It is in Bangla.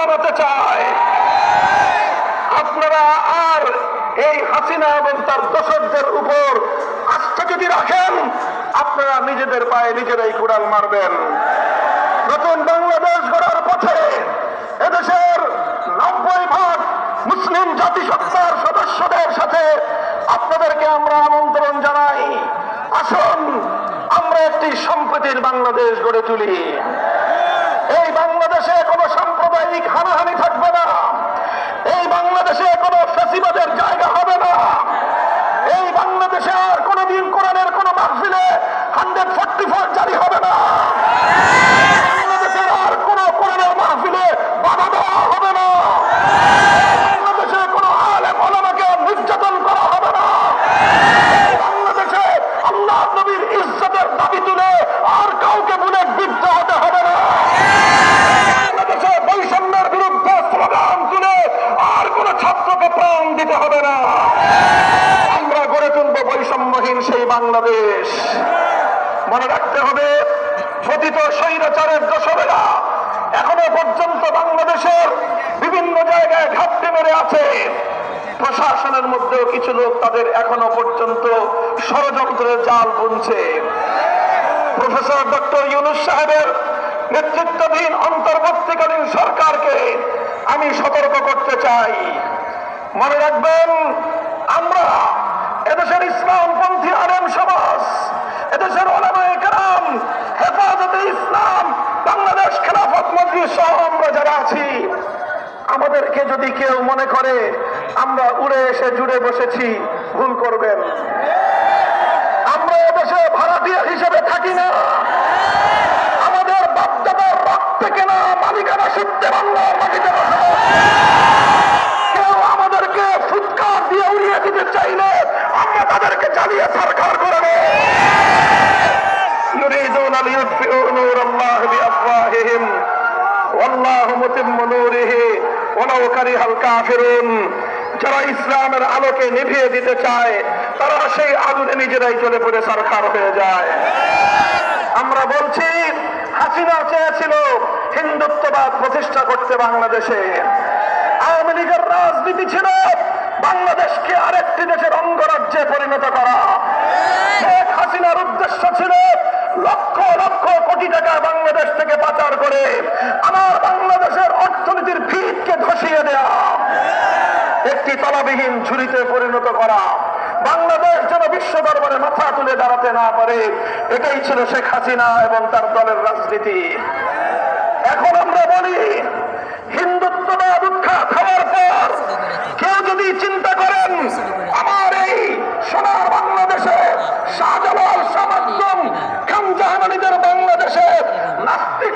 বানাতে চায়। আপনারা আর এই হাসিনা এবং তার দোসরদের উপর আস্থা যদি রাখেন, আপনারা নিজেদের পায়ে নিজেরাই কুড়াল মারবেন। নতুন বাংলাদেশ গড়ার পথে এদেশের 90% মুসলিম জাতিসত্তার সদস্যদের সাথে আপনাদেরকে আমরা আমন্ত্রণ জানাই। আসুন আমরা একটি সম্প্রীতির বাংলাদেশ গড়ে তুলি। এই বাংলাদেশে কোনো সাম্প্রদায়িক হানাহানি থাকবে না। এই বাংলাদেশে কোনো ফ্যাসিবাদের জায়গা হবে না। এই বাংলাদেশে আর কোনোদিন কোরআনের কোনো মাহফিলে 144 জারি হবে না। বাংলাদেশের আর কোনো কোরআনের মাহফিলে বাধা দেওয়া হবে না। বাংলাদেশে কোনো আলেম ওলামাকে নির্যাতন করা হবে না। বাংলাদেশে আল্লাহ নবীর ইজ্জতের দাবি তুলে আর কাউকে বুলেট বিদ্ধ হতে হবে না। বাংলাদেশে বৈষম্যের বিরুদ্ধে স্লোগান তুলে আর কোন ছাত্রকে প্রাণ দিতে হবে না। আমরা গড়ে তুলব বৈষম্যহীন সেই বাংলাদেশ। মনে রাখতে হবে, পতিত স্বৈরাচারের দোসরেরা এখনো পর্যন্ত বাংলাদেশের বিভিন্ন জায়গায় ঘাপটি মেরে আছে। প্রশাসনের মধ্যেও কিছু লোক তাদের এখনো পর্যন্ত ষড়যন্ত্রের জাল বুনছে। প্রফেসর ডক্টর ইউনূস সাহেবের নেতৃত্বাধীন অন্তর্বর্তীকালীন সরকারকে আমি সতর্ক করতে চাই। মনে রাখবেন, আমরা এদেশের ইসলামপন্থী আলেম সমাজ, এদেশের ওলামায়ে কেরাম, হেফাজতে ইসলাম, বাংলাদেশ খেলাফত মজলিস সহ আমরা যারা আছি, আমাদেরকে যদি কেউ মনে করে আমরা উড়ে এসে জুড়ে বসেছি, ভুল করবেন। আমরা এদেশে ভাড়াটিয়া হিসেবে থাকি না। আমাদের বাপদাদার রক্তে কেনা মালিকানা সূত্রে বাংলার মাটিতে বসবাস। কেউ আমাদেরকে ফুৎকার দিয়ে উড়িয়ে দিতে চাইলে আমরা তাদেরকে জ্বালিয়ে সরকার করে নেব। ইউরিদুনা লিইউতফিউ নূরাল্লাহি বিআফওয়াহিহিম ওয়াল্লাহু মুতিম্মু নূরিহি ওয়ালাউ কারিহাল কাফিরুন। যারা ইসলামের আলোকে নিভিয়ে দিতে চায়, তারা সেই আগুনে নিজেরাই চলে পড়ে সরকার হয়ে যায়। আমরা বলছি, হাসিনা চেয়েছিল হিন্দুত্ববাদ প্রতিষ্ঠা করতে বাংলাদেশে। আওয়ামী লীগের রাজনীতি ছিল বাংলাদেশকে আরেকটি দেশের অঙ্গরাজ্যে পরিণত করা। শেখ হাসিনার উদ্দেশ্য ছিল লক্ষ লক্ষ কোটি টাকা বাংলাদেশ থেকে পাচার করে আমার বাংলাদেশের অর্থনীতির ভিতকে ধসিয়ে দেয়া, একটি তলাবিহীন ঝুড়িতে পরিণত করা, বাংলাদেশ যেন বিশ্ব দরবারে মাথা তুলে দাঁড়াতে না পারে। এটাই ছিল শেখ হাসিনা এবং তার দলের রাজনীতি। এখন আমরা বলি, হিন্দুত্ববাদ উৎখাত হওয়ার পর কেউ যদি চিন্তা করেন আমার এই সোনার বাংলাদেশে, শাহজালাল, শাহ মাকদুম, খানজাহানিদের বাংলাদেশে নাস্তিক